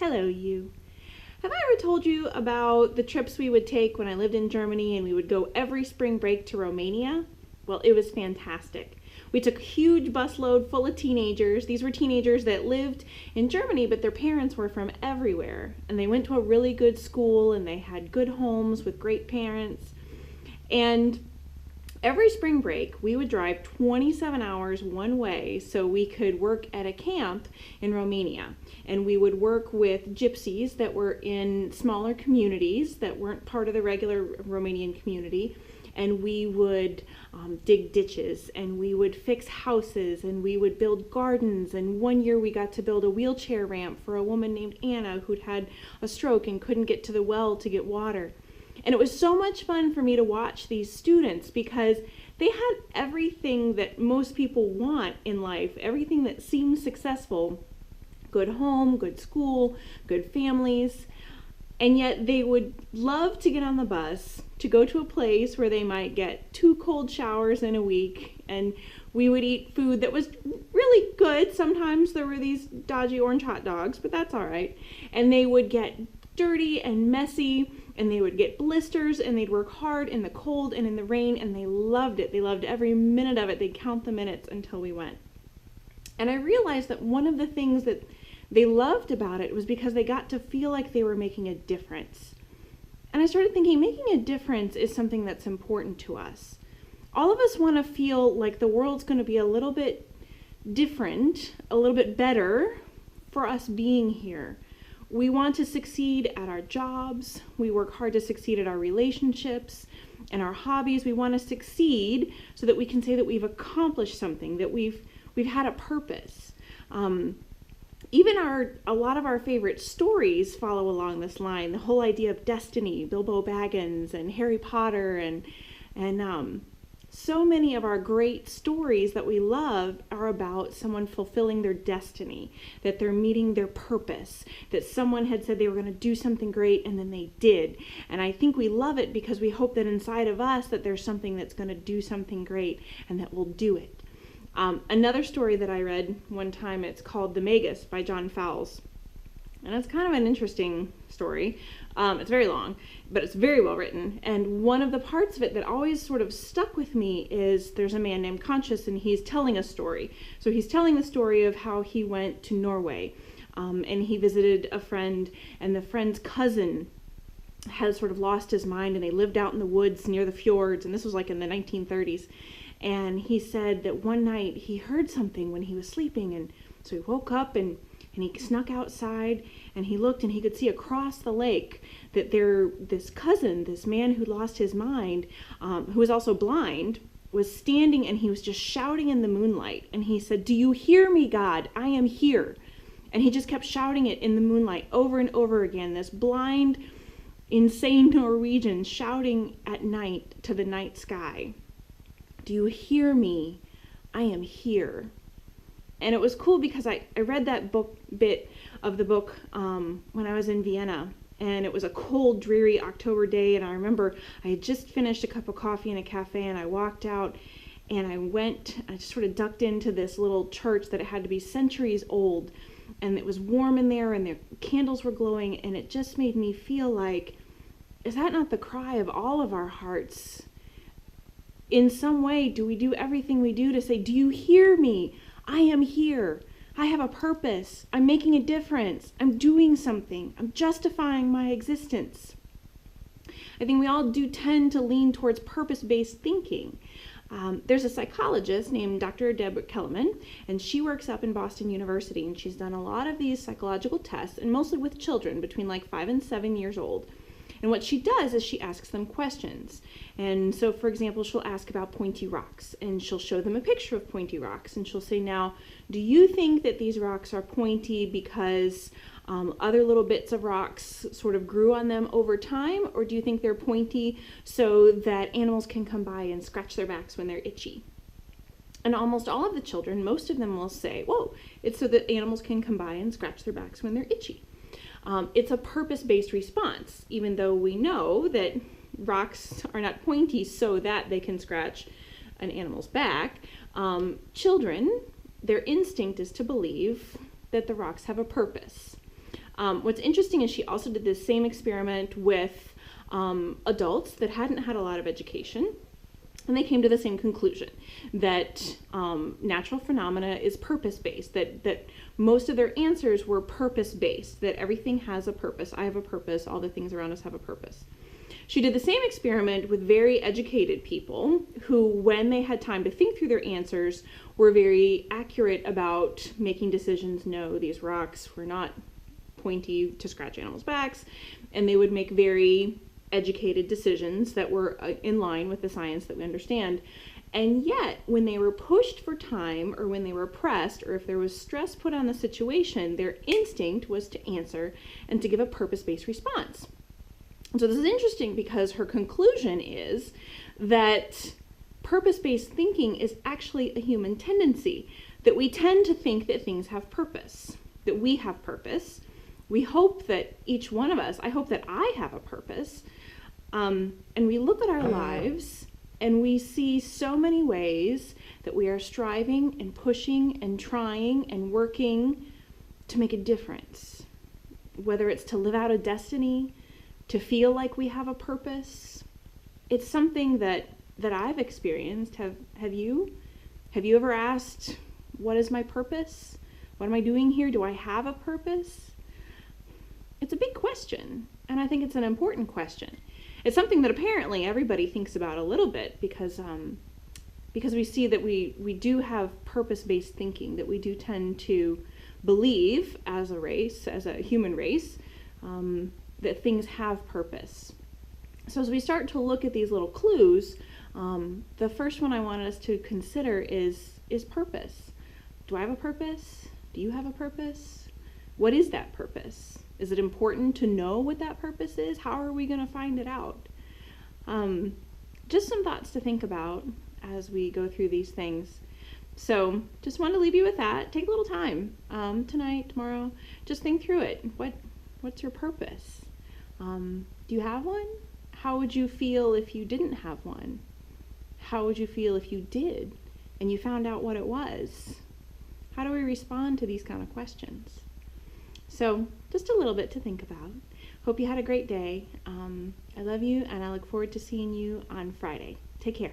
Hello, you. Have I ever told you about the trips we would take when I lived in Germany and we would go every spring break to Romania? Well, it was fantastic. We took a huge busload full of teenagers. These were teenagers that lived in Germany, but their parents were from everywhere. And they went to a really good school and they had good homes with great parents. And every spring break, we would drive 27 hours one way so we could work at a camp in Romania. And we would work with gypsies that were in smaller communities that weren't part of the regular Romanian community. And we would dig ditches, and we would fix houses, and we would build gardens. And one year we got to build a wheelchair ramp for a woman named Anna who'd had a stroke and couldn't get to the well to get water. And it was so much fun for me to watch these students because they had everything that most people want in life, everything that seems successful. Good home, good school, good families. And yet they would love to get on the bus to go to a place where they might get 2 cold showers in a week. And we would eat food that was really good. Sometimes there were these dodgy orange hot dogs, but that's all right. And they would get dirty and messy, and they would get blisters, and they'd work hard in the cold and in the rain, and they loved it. They loved every minute of it. They'd count the minutes until we went. And I realized that one of the things that they loved about it was because they got to feel like they were making a difference. And I started thinking, making a difference is something that's important to us. All of us want to feel like the world's going to be a little bit different, a little bit better for us being here. We want to succeed at our jobs. We work hard to succeed at our relationships and our hobbies. We want to succeed so that we can say that we've accomplished something, that we've had a purpose. Even a lot of our favorite stories follow along this line. The whole idea of destiny, Bilbo Baggins and Harry Potter, and so many of our great stories that we love are about someone fulfilling their destiny, that they're meeting their purpose, that someone had said they were going to do something great and then they did. And I think we love it because we hope that inside of us that there's something that's going to do something great and that we'll do it. Another story that I read one time, it's called The Magus by John Fowles. And it's kind of an interesting story. It's very long, but it's very well written. And one of the parts of it that always sort of stuck with me is there's a man named Conscious, and he's telling a story. So he's telling the story of how he went to Norway, and he visited a friend, and the friend's cousin had sort of lost his mind, and they lived out in the woods near the fjords, and this was like in the 1930s. And he said that one night he heard something when he was sleeping, and so he woke up and he snuck outside and he looked and he could see across the lake that this cousin, this man who lost his mind, who was also blind, was standing, and he was just shouting in the moonlight. And he said, "Do you hear me, God? I am here." And he just kept shouting it in the moonlight over and over again, this blind, insane Norwegian shouting at night to the night sky. "Do you hear me? I am here." And it was cool because I read that bit of the book when I was in Vienna, and it was a cold, dreary October day, and I remember I had just finished a cup of coffee in a cafe, and I walked out, and I just sort of ducked into this little church that it had to be centuries old, and it was warm in there, and the candles were glowing, and it just made me feel like, is that not the cry of all of our hearts? In some way, do we do everything we do to say, "Do you hear me? I am here. I have a purpose. I'm making a difference. I'm doing something. I'm justifying my existence." I think we all do tend to lean towards purpose-based thinking. There's a psychologist named Dr. Deborah Kellerman, and she works up in Boston University, and she's done a lot of these psychological tests, and mostly with children between like 5 and 7 years old. And what she does is she asks them questions. And so, for example, she'll ask about pointy rocks, and she'll show them a picture of pointy rocks, and she'll say, "Now, do you think that these rocks are pointy because other little bits of rocks sort of grew on them over time, or do you think they're pointy so that animals can come by and scratch their backs when they're itchy?" And almost all of the children, most of them will say, "Whoa, it's so that animals can come by and scratch their backs when they're itchy." It's a purpose-based response, even though we know that rocks are not pointy so that they can scratch an animal's back. Children, their instinct is to believe that the rocks have a purpose. What's interesting is she also did this same experiment with adults that hadn't had a lot of education. And they came to the same conclusion that natural phenomena is purpose-based, that most of their answers were purpose-based, that everything has a purpose. I have a purpose. All the things around us have a purpose. She did the same experiment with very educated people who, when they had time to think through their answers, were very accurate about making decisions. No, these rocks were not pointy to scratch animals' backs. And they would make very educated decisions that were in line with the science that we understand. And yet, when they were pushed for time, or when they were pressed, or if there was stress put on the situation, their instinct was to answer and to give a purpose-based response. And so this is interesting because her conclusion is that purpose-based thinking is actually a human tendency, that we tend to think that things have purpose, that we have purpose. We hope that each one of us, I hope that I have a purpose. And we look at our lives and we see so many ways that we are striving and pushing and trying and working to make a difference. Whether it's to live out a destiny, to feel like we have a purpose. It's something that I've experienced. Have you? Have you ever asked, what is my purpose? What am I doing here? Do I have a purpose? It's a big question, and I think it's an important question. It's something that apparently everybody thinks about a little bit because we see that we do have purpose-based thinking, that we do tend to believe as a race, as a human race, that things have purpose. So as we start to look at these little clues, the first one I wanted us to consider is purpose. Do I have a purpose? Do you have a purpose? What is that purpose? Is it important to know what that purpose is? How are we going to find it out? Just some thoughts to think about as we go through these things. So just want to leave you with that. Take a little time tonight, tomorrow. Just think through it. What's your purpose? Do you have one? How would you feel if you didn't have one? How would you feel if you did and you found out what it was? How do we respond to these kind of questions? So just a little bit to think about. Hope you had a great day. I love you, and I look forward to seeing you on Friday. Take care.